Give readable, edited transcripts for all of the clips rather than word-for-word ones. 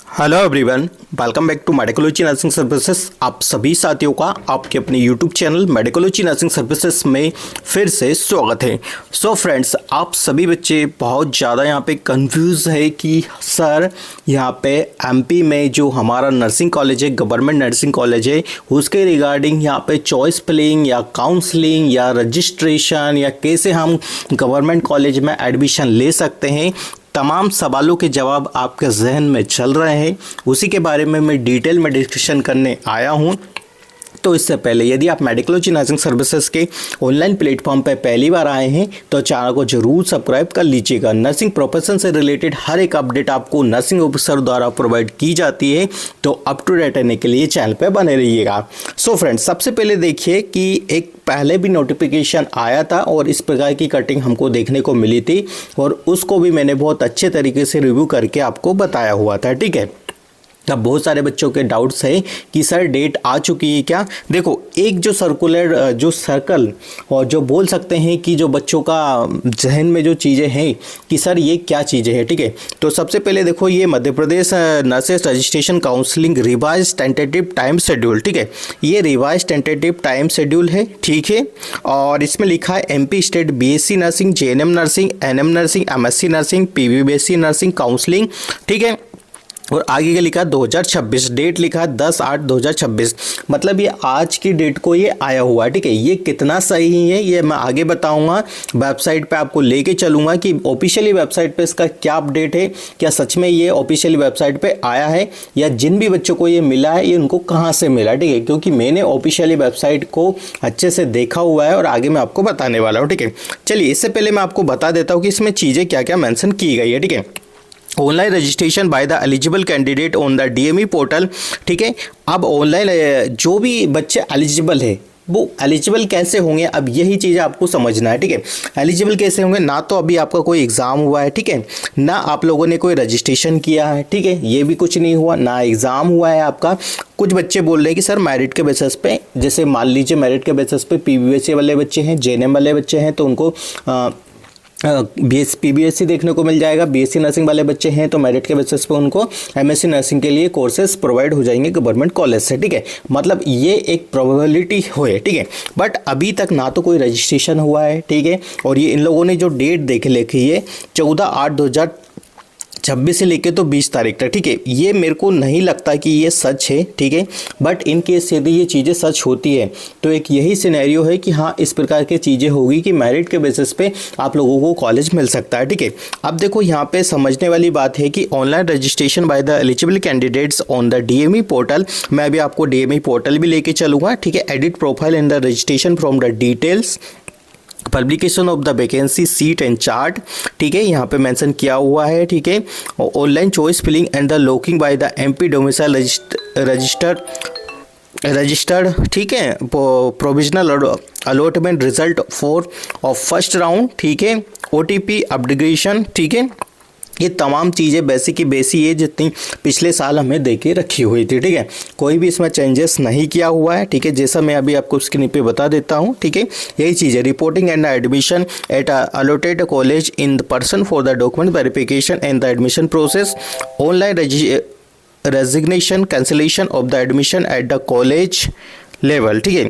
Hello everyone, welcome back to Medicology nursing services. आप सभी साथियों का आपके अपने YouTube channel Medicology nursing services में फिर से स्वागत है। सो फ्रेंड्स, आप सभी बच्चे बहुत ज़्यादा यहाँ पे कंफ्यूज है कि सर यहाँ पे एमपी में जो हमारा नर्सिंग कॉलेज है, गवर्नमेंट नर्सिंग कॉलेज है, उसके रिगार्डिंग यहाँ पे चॉइस फिलिंग या काउंसलिंग या रजिस्ट्रेशन या कैसे हम गवर्नमेंट कॉलेज में एडमिशन ले सकते हैं, तमाम सवालों के जवाब आपके जहन में चल रहे हैं। उसी के बारे में मैं डिटेल में डिस्कशन करने आया हूं। तो इससे पहले यदि आप मेडिकोलॉजी नर्सिंग सर्विसेज के ऑनलाइन प्लेटफॉर्म पर पहली बार आए हैं तो चैनल को जरूर सब्सक्राइब कर लीजिएगा। नर्सिंग प्रोफेशन से रिलेटेड हर एक अपडेट आपको नर्सिंग ऑफिसर द्वारा प्रोवाइड की जाती है, तो अप टू डेट रहने के लिए चैनल पर बने रहिएगा। सो फ्रेंड्स, सबसे पहले देखिए कि एक पहले भी नोटिफिकेशन आया था और इस प्रकार की कटिंग हमको देखने को मिली थी और उसको भी मैंने बहुत अच्छे तरीके से रिव्यू करके आपको बताया हुआ था। ठीक है, अब बहुत सारे बच्चों के डाउट्स है कि सर डेट आ चुकी है क्या। देखो, एक जो सर्कल और जो बोल सकते हैं कि जो बच्चों का जहन में जो चीज़ें हैं कि सर ये क्या चीज़ें हैं। ठीक है, तो सबसे पहले देखो, ये Madhya Pradesh nurses registration counselling revise tentative time schedule. ठीक है, ये रिवाइज टेंटेटिव टाइम शेड्यूल है। ठीक है, और इसमें लिखा है MP state BSc nursing, GNM nursing, ANM nursing, MSc nursing, PBBSc nursing counselling. ठीक है, और आगे का लिखा 2026, डेट लिखा है 10/8/2026, मतलब ये आज की डेट को ये आया हुआ है। ठीक है, ये कितना सही है ये मैं आगे बताऊंगा, वेबसाइट पे आपको लेके चलूंगा कि ऑफिशियली वेबसाइट पे इसका क्या अपडेट है, क्या सच में ये ऑफिशियली वेबसाइट पे आया है, या जिन भी बच्चों को ये मिला है ये उनको कहाँ से मिला। ठीक है, क्योंकि मैंने ऑफिशियली वेबसाइट को अच्छे से देखा हुआ है और आगे मैं आपको बताने वाला हूँ। ठीक है, चलिए इससे पहले मैं आपको बता देता हूँ कि इसमें चीज़ें क्या क्या मैंसन की गई है। ठीक है, online registration by the eligible candidate on the DME portal. ठीक है, अब ऑनलाइन जो भी बच्चे एलिजिबल है वो एलिजिबल कैसे होंगे, अब यही चीज़ आपको समझना है। ठीक है, एलिजिबल कैसे होंगे, ना तो अभी आपका कोई एग्ज़ाम हुआ है, ठीक है, ना आप लोगों ने कोई रजिस्ट्रेशन किया है, ठीक है, ये भी कुछ नहीं हुआ, ना एग्ज़ाम हुआ है आपका। कुछ बच्चे बोल रहे हैं कि सर मेरिट के बेसिस पे, जैसे मान लीजिए मेरिट के बेसिस पे पीवीबीएससी वाले बच्चे हैं, जेएनएम वाले बच्चे हैं तो उनको पीबीएससी देखने को मिल जाएगा। बीएससी नर्सिंग वाले बच्चे हैं तो मेरिट के बेसिस पे उनको एमएससी नर्सिंग के लिए कोर्सेज प्रोवाइड हो जाएंगे गवर्नमेंट कॉलेज से। ठीक है, मतलब ये एक प्रोबेबिलिटी है। ठीक है, बट अभी तक ना तो कोई रजिस्ट्रेशन हुआ है। ठीक है, और ये इन लोगों ने जो डेट देख लिखी है 14/8/2026 से लेके तो 20 तारीख तक। ठीक है, ये मेरे को नहीं लगता कि ये सच है। ठीक है, बट इन केस यदि ये चीज़ें सच होती है तो एक यही सिनेरियो है कि हाँ इस प्रकार की चीज़ें होगी कि मेरिट के बेसिस पे आप लोगों को कॉलेज मिल सकता है। ठीक है, अब देखो यहाँ पे समझने वाली बात है कि online registration by the eligible candidates on the DME portal. मैं अभी आपको डीएमई पोर्टल भी लेके चलूँगा। ठीक है, edit profile in the registration from the details, publication of the vacancy seat and chart. ठीक है, यहाँ पे मेंशन किया हुआ है। ठीक है, online choice filling and the locking by the MP domicile registered. ठीक है, provisional allotment result for of first round. ठीक है, ओटीपी अपग्रेडेशन। ठीक है, ये तमाम चीज़ें बेसिक की बेसी है जितनी पिछले साल हमें दे के रखी हुई थी। ठीक है, कोई भी इसमें चेंजेस नहीं किया हुआ है। ठीक है, जैसा मैं अभी आपको स्क्रीन पे बता देता हूँ। ठीक है, यही चीज़ है, reporting and admission eight allotted college in the person for the document verification and the admission process, online resignation cancellation of the admission at the college level. ठीक है,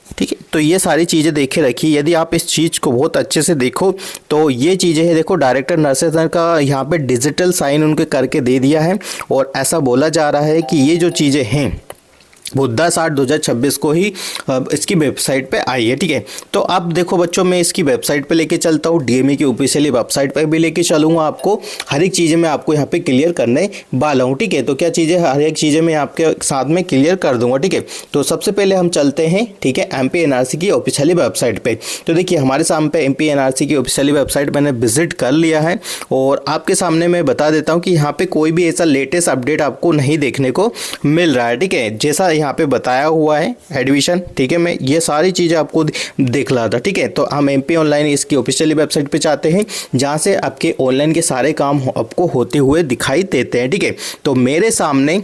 ठीक है, तो ये सारी चीज़ें देखे रखी। यदि आप इस चीज़ को बहुत अच्छे से देखो तो ये चीज़ें हैं। देखो, डायरेक्टर नर्सेज का यहाँ पे डिजिटल साइन उनके करके दे दिया है और ऐसा बोला जा रहा है कि ये जो चीज़ें हैं वो 10/8/2026 को ही इसकी वेबसाइट पे आई है। ठीक है, तो अब देखो बच्चों, मैं इसकी वेबसाइट पे लेके चलता हूँ, डीएमई की ऑफिशियली वेबसाइट पे भी लेके चलूँगा आपको। हर एक चीज़ें मैं आपको यहाँ पे क्लियर करने वाला हूँ। ठीक है, तो क्या चीज़ें, हर एक चीज़ें मैं आपके साथ में क्लियर कर दूँगा। ठीक है, तो सबसे पहले हम चलते हैं, ठीक है, एमपी एनआरसी की ऑफिशियली वेबसाइट पर। तो देखिए हमारे सामने एमपी एनआरसी की ऑफिशियली वेबसाइट मैंने विजिट कर लिया है और आपके सामने मैं बता देता हूँ कि यहाँ पर कोई भी ऐसा लेटेस्ट अपडेट आपको नहीं देखने को मिल रहा है। ठीक है, जैसा यहाँ पे बताया हुआ है एडमिशन। ठीक है, मैं ये सारी चीज़ें आपको देख रहा था। ठीक है, तो हम एमपी ऑनलाइन इसकी ऑफिशियली वेबसाइट पे जाते हैं जहाँ से आपके ऑनलाइन के सारे काम आपको होते हुए दिखाई देते हैं। ठीक है, तो मेरे सामने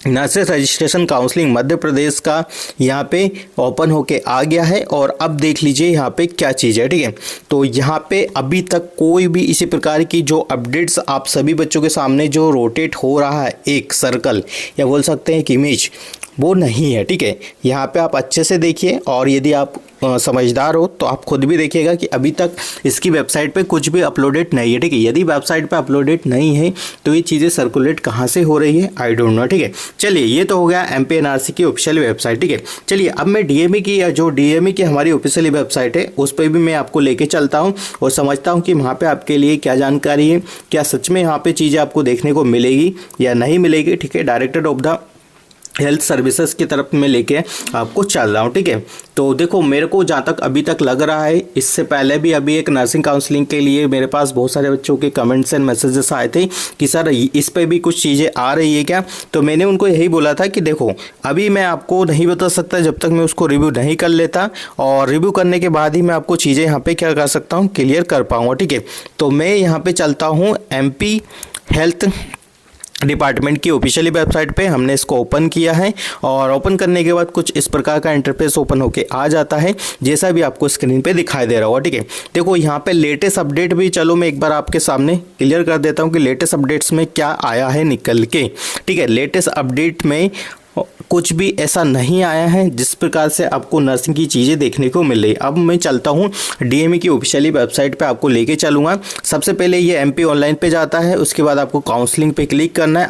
nurses registration counselling Madhya Pradesh का यहाँ पे ओपन होके आ गया है। और अब देख लीजिए यहाँ पे क्या चीज़ है, ठीक है। तो यहाँ पे अभी तक कोई भी इसी प्रकार की जो अपडेट्स आप सभी बच्चों के सामने जो रोटेट हो रहा है एक सर्कल या बोल सकते हैं एक इमेज, वो नहीं है, ठीक है। यहाँ पे आप अच्छे से देखिए और यदि आप समझदार हो तो आप खुद भी देखिएगा कि अभी तक इसकी वेबसाइट पे कुछ भी अपलोडेड नहीं है, ठीक है। यदि वेबसाइट पे अपलोडेड नहीं है तो ये चीज़ें सर्कुलेट कहाँ से हो रही है, आई डोंट नो, ठीक है। चलिए ये तो हो गया एमपीएनआरसी की ऑफिशियल वेबसाइट, ठीक है। चलिए अब मैं डीएमई की या जो डीएमई की हमारी ऑफिशियल वेबसाइट है उस पर भी मैं आपको लेके चलता हूँ और समझता हूँ कि वहाँ पर आपके लिए क्या जानकारी है, क्या सच में यहाँ पर चीज़ें आपको देखने को मिलेगी या नहीं मिलेगी, ठीक है। Director of the health services की तरफ में लेके आपको चल रहा हूँ, ठीक है। तो देखो मेरे को जहाँ तक अभी तक लग रहा है, इससे पहले भी अभी एक नर्सिंग काउंसलिंग के लिए मेरे पास बहुत सारे बच्चों के कमेंट्स एंड मैसेजेस आए थे कि सर इस पे भी कुछ चीज़ें आ रही है क्या। तो मैंने उनको यही बोला था कि देखो अभी मैं आपको नहीं बता सकता जब तक मैं उसको रिव्यू नहीं कर लेता, और रिव्यू करने के बाद ही मैं आपको चीज़ें यहाँ पर क्या कर सकता हूँ, क्लियर कर पाऊँगा, ठीक है। तो मैं यहाँ पर चलता हूँ MP हेल्थ डिपार्टमेंट की ऑफिशियली वेबसाइट पे हमने इसको ओपन किया है और ओपन करने के बाद कुछ इस प्रकार का इंटरफेस ओपन होके आ जाता है जैसा भी आपको स्क्रीन पे दिखाई दे रहा होगा, ठीक है। देखो यहाँ पे लेटेस्ट अपडेट भी, चलो मैं एक बार आपके सामने क्लियर कर देता हूँ कि लेटेस्ट अपडेट्स में क्या आया है निकल के, ठीक है। लेटेस्ट अपडेट में कुछ भी ऐसा नहीं आया है जिस प्रकार से आपको नर्सिंग की चीज़ें देखने को मिल रही। अब मैं चलता हूँ डीएमई की ऑफिशियली वेबसाइट पे आपको लेके चलूँगा। सबसे पहले ये एमपी ऑनलाइन पे जाता है, उसके बाद आपको काउंसलिंग पे क्लिक करना है।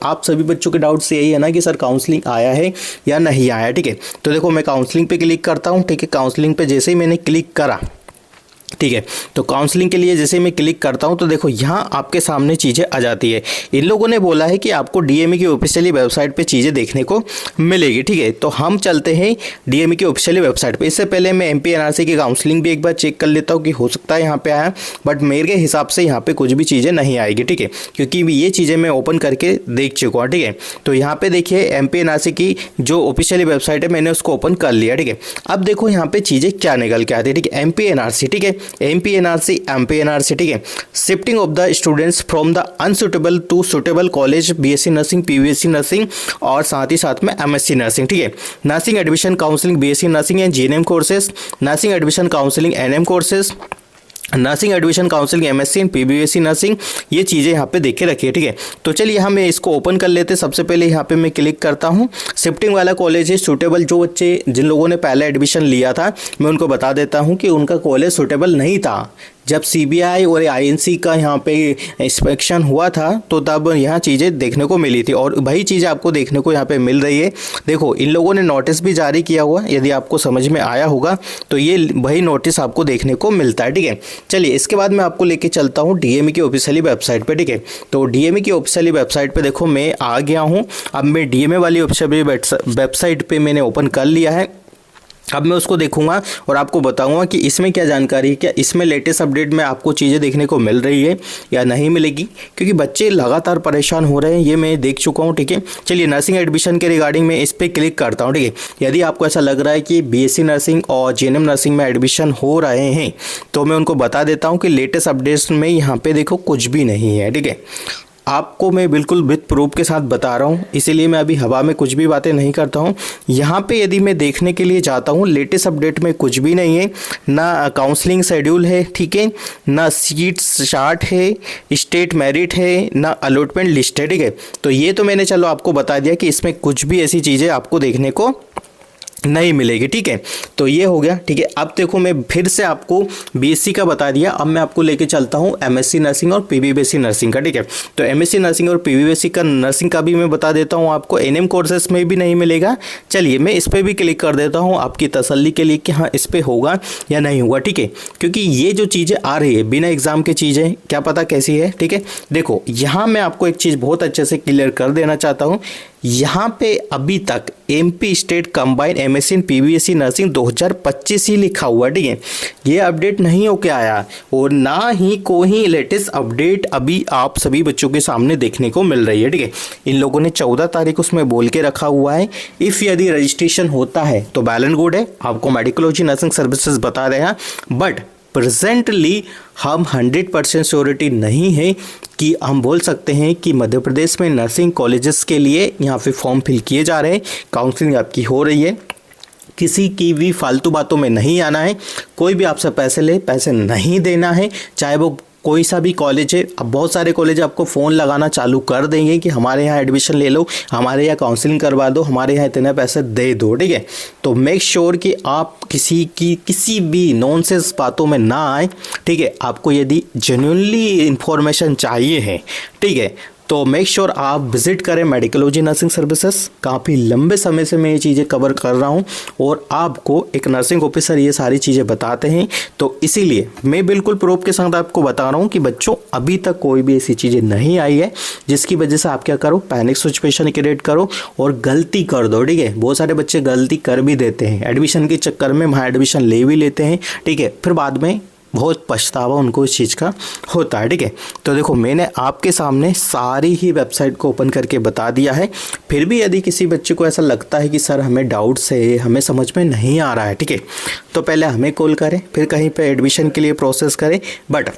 आप सभी बच्चों के डाउट्स यही है ना कि सर काउंसलिंग आया है या नहीं आया, ठीक है। तो देखो मैं काउंसलिंग पे क्लिक करता हूँ, ठीक है। काउंसलिंग पे जैसे ही मैंने क्लिक करा, ठीक है, तो काउंसलिंग के लिए जैसे मैं क्लिक करता हूं तो देखो यहाँ आपके सामने चीज़ें आ जाती है। इन लोगों ने बोला है कि आपको डीएमई की ऑफिशियली वेबसाइट पे चीज़ें देखने को मिलेगी, ठीक है। तो हम चलते हैं डीएमई की ऑफिशियली वेबसाइट पे। इससे पहले मैं एमपीएनआरसी की काउंसलिंग भी एक बार चेक कर लेता हूँ कि हो सकता है यहाँ पे आया, बट मेरे हिसाब से यहाँ पर कुछ भी चीज़ें नहीं आएगी, ठीक है, क्योंकि ये चीज़ें मैं ओपन करके देख चुका हूँ, ठीक है। तो यहाँ पर देखिए एमपीएनआरसी की जो ऑफिशियली वेबसाइट है मैंने उसको ओपन कर लिया, ठीक है। अब देखो यहाँ पर चीज़ें क्या निकल के आती है, ठीक है। एमपीएनआरसी, ठीक है, एमपीएनआरसी, ठीक है, shifting of the students from the unsuitable to suitable college, BSc nursing, PBSc nursing और साथ ही साथ में एमएससी नर्सिंग, ठीक है। Nursing admission counselling BSc nursing and GNM courses, nursing admission counselling ANM courses, nursing admission counselling MSc and PBSc nursing, ये चीज़ें यहाँ पे देख के रखिए, ठीक है। तो चलिए हम इसको ओपन कर लेते हैं। सबसे पहले यहाँ पे मैं क्लिक करता हूँ, शिफ्टिंग वाला कॉलेज है सूटेबल। जो बच्चे जिन लोगों ने पहले एडमिशन लिया था मैं उनको बता देता हूँ कि उनका कॉलेज सूटेबल नहीं था। जब सीबीआई और आईएनसी का यहाँ पे इंस्पेक्शन हुआ था तो तब यहाँ चीज़ें देखने को मिली थी और वही चीज़ें आपको देखने को यहाँ पे मिल रही है। देखो इन लोगों ने नोटिस भी जारी किया हुआ, यदि आपको समझ में आया होगा तो ये वही नोटिस आपको देखने को मिलता है, ठीक है। चलिए इसके बाद मैं आपको लेके चलता हूँ डीएमई की ऑफिशियली वेबसाइट पर, ठीक है। तो डीएमई की ऑफिशियली वेबसाइट पर देखो मैं आ गया हूँ। अब मैं डीएमई वाली ऑफिशियली वेबसाइट पर मैंने ओपन कर लिया है। अब मैं उसको देखूंगा और आपको बताऊंगा कि इसमें क्या जानकारी है, क्या इसमें लेटेस्ट अपडेट में आपको चीज़ें देखने को मिल रही है या नहीं मिलेगी, क्योंकि बच्चे लगातार परेशान हो रहे हैं, ये मैं देख चुका हूं, ठीक है। चलिए नर्सिंग एडमिशन के रिगार्डिंग मैं इस पर क्लिक करता हूं, ठीक है। यदि आपको ऐसा लग रहा है कि बीएससी नर्सिंग और जीएनएम नर्सिंग में एडमिशन हो रहे हैं तो मैं उनको बता देता हूँ कि लेटेस्ट अपडेट्स में यहाँ पर देखो कुछ भी नहीं है, ठीक है। आपको मैं बिल्कुल विद प्रूफ के साथ बता रहा हूँ, इसीलिए मैं अभी हवा में कुछ भी बातें नहीं करता हूँ। यहाँ पे यदि मैं देखने के लिए जाता हूँ लेटेस्ट अपडेट में कुछ भी नहीं है, ना काउंसलिंग शेड्यूल है, ठीक है, ना सीट्स चार्ट है, स्टेट मेरिट है, ना अलॉटमेंट लिस्ट है, ठीक है। तो ये तो मैंने चलो आपको बता दिया कि इसमें कुछ भी ऐसी चीज़ें आपको देखने को नहीं मिलेगी, ठीक है। तो ये हो गया, ठीक है। अब देखो मैं फिर से आपको बीएससी का बता दिया, अब मैं आपको लेके चलता हूँ एमएससी नर्सिंग और पीबीएससी नर्सिंग का, ठीक है। तो एमएससी नर्सिंग और पीबीएससी का नर्सिंग का भी मैं बता देता हूँ आपको, एनएम कोर्सेस में भी नहीं मिलेगा। चलिए मैं इस पर भी क्लिक कर देता हूँ आपकी तसल्ली के लिए कि हाँ इस पर होगा या नहीं होगा, ठीक है। क्योंकि ये जो चीज़ें आ रही है बिना एग्जाम की चीज़ें, क्या पता कैसी है, ठीक है। देखो यहाँ मैं आपको एक चीज़ बहुत अच्छे से क्लियर कर देना चाहता हूँ। यहाँ पे अभी तक MP state combined MSc and PBSc nursing 2025 ही लिखा हुआ, ठीक है। ये अपडेट नहीं होके आया और ना ही कोई लेटेस्ट अपडेट अभी आप सभी बच्चों के सामने देखने को मिल रही है, ठीक है। इन लोगों ने 14 तारीख उसमें बोल के रखा हुआ है, इफ़ यदि रजिस्ट्रेशन होता है तो वेल एंड गुड है, आपको मेडिकोलॉजी नर्सिंग सर्विसेज बता रहे हैं, बट प्रेजेंटली हम 100% श्योरिटी नहीं है कि हम बोल सकते हैं कि मध्य प्रदेश में नर्सिंग कॉलेजेस के लिए यहाँ पे फॉर्म फिल किए जा रहे हैं, काउंसलिंग आपकी हो रही है। किसी की भी फालतू बातों में नहीं आना है, कोई भी आपसे पैसे ले, पैसे नहीं देना है, चाहे वो कोई सा भी कॉलेज है। अब बहुत सारे कॉलेज आपको फ़ोन लगाना चालू कर देंगे कि हमारे यहाँ एडमिशन ले लो, हमारे यहाँ काउंसलिंग करवा दो, हमारे यहाँ इतने पैसे दे दो, ठीक है। तो मेक श्योर कि आप किसी भी नॉनसेंस बातों में ना आए, ठीक है। आपको यदि जेन्युइनली इन्फॉर्मेशन चाहिए है, ठीक है, तो मेक श्योर आप विजिट करें मेडिकोलॉजी नर्सिंग सर्विसेज। काफ़ी लंबे समय से मैं ये चीज़ें कवर कर रहा हूँ और आपको एक नर्सिंग ऑफिसर ये सारी चीज़ें बताते हैं, तो इसीलिए मैं बिल्कुल प्रूफ के साथ आपको बता रहा हूँ कि बच्चों अभी तक कोई भी ऐसी चीज़ें नहीं आई है जिसकी वजह से आप क्या करो, पैनिक सिचुएशन क्रिएट करो और गलती कर दो, ठीक है। बहुत सारे बच्चे गलती कर भी देते हैं, एडमिशन के चक्कर में वहाँ एडमिशन ले भी लेते हैं, ठीक है, फिर बाद में बहुत पछतावा उनको इस चीज़ का होता है, ठीक है। तो देखो मैंने आपके सामने सारी ही वेबसाइट को ओपन करके बता दिया है। फिर भी यदि किसी बच्चे को ऐसा लगता है कि सर हमें डाउट्स है, हमें समझ में नहीं आ रहा है, ठीक है, तो पहले हमें कॉल करें, फिर कहीं पे एडमिशन के लिए प्रोसेस करें। बट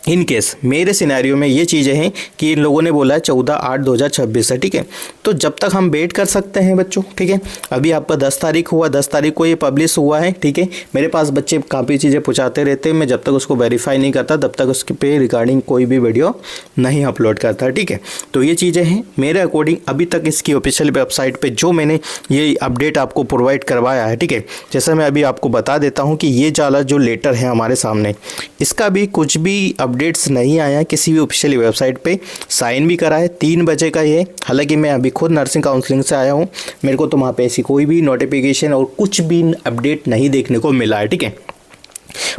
इन केस मेरे सिनेरियो में ये चीज़ें हैं कि इन लोगों ने बोला है 14/8/2026 है, ठीक है। तो जब तक हम वेट कर सकते हैं बच्चों, ठीक है। अभी आपका 10 तारीख हुआ, 10 तारीख को ये पब्लिश हुआ है, ठीक है। मेरे पास बच्चे काफ़ी चीज़ें पूछाते रहते हैं, मैं जब तक उसको वेरीफाई नहीं करता तब तक उसके पे रिगार्डिंग कोई भी वीडियो नहीं अपलोड करता, ठीक है। तो ये चीज़ें हैं मेरे अकॉर्डिंग अभी तक इसकी ऑफिशियल वेबसाइट पर जो मैंने ये अपडेट आपको प्रोवाइड करवाया है, ठीक है। जैसा मैं अभी आपको बता देता हूँ कि ये वाला जो लेटर है हमारे सामने, इसका भी कुछ भी अपडेट्स नहीं आया किसी भी ऑफिशियल वेबसाइट पे। साइन भी करा है 3 बजे का ये, हालांकि मैं अभी खुद नर्सिंग काउंसलिंग से आया हूँ, मेरे को तो वहाँ पे ऐसी कोई भी नोटिफिकेशन और कुछ भी अपडेट नहीं देखने को मिला है, ठीक है।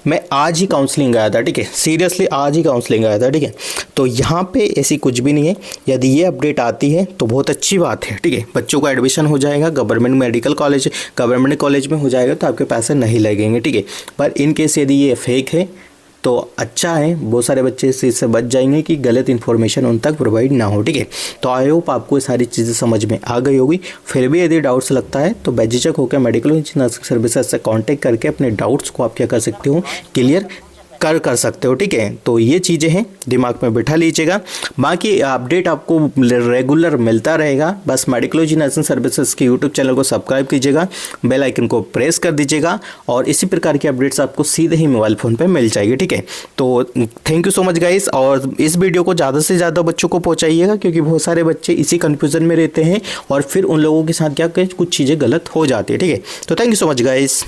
मैं आज ही काउंसलिंग आया था, ठीक है, सीरियसली आज ही काउंसलिंग आया था, ठीक है। तो यहाँ पे ऐसी कुछ भी नहीं है। यदि ये अपडेट आती है तो बहुत अच्छी बात है, ठीक है। बच्चों का एडमिशन हो जाएगा, government medical college government college में हो जाएगा तो आपके पैसे नहीं लगेंगे, ठीक है। पर इन केस यदि ये फेक है तो अच्छा है, बहुत सारे बच्चे इस चीज़ से बच जाएंगे कि गलत इन्फॉर्मेशन उन तक प्रोवाइड ना हो, ठीक है। तो आई होप आपको ये सारी चीज़ें समझ में आ गई होगी। फिर भी यदि डाउट्स लगता है तो बेझिझक होकर मेडिकल नर्सिंग सर्विसेज से कांटेक्ट करके अपने डाउट्स को आप क्या कर सकते हो, क्लियर कर सकते हो, ठीक है। तो ये चीज़ें हैं, दिमाग में बिठा लीजिएगा। बाकी अपडेट आपको रेगुलर मिलता रहेगा। बस मेडिकोलॉजी नर्सिंग सर्विसेज के यूट्यूब चैनल को सब्सक्राइब कीजिएगा, बेल आइकन को प्रेस कर दीजिएगा और इसी प्रकार की अपडेट्स आपको सीधे ही मोबाइल फ़ोन पे मिल जाएगी, ठीक है। तो thank you so much guys, और इस वीडियो को ज़्यादा से ज़्यादा बच्चों को पहुँचाइएगा क्योंकि बहुत सारे बच्चे इसी कन्फ्यूज़न में रहते हैं और फिर उन लोगों के साथ क्या कुछ चीज़ें गलत हो जाती है, ठीक है। तो thank you so much guys.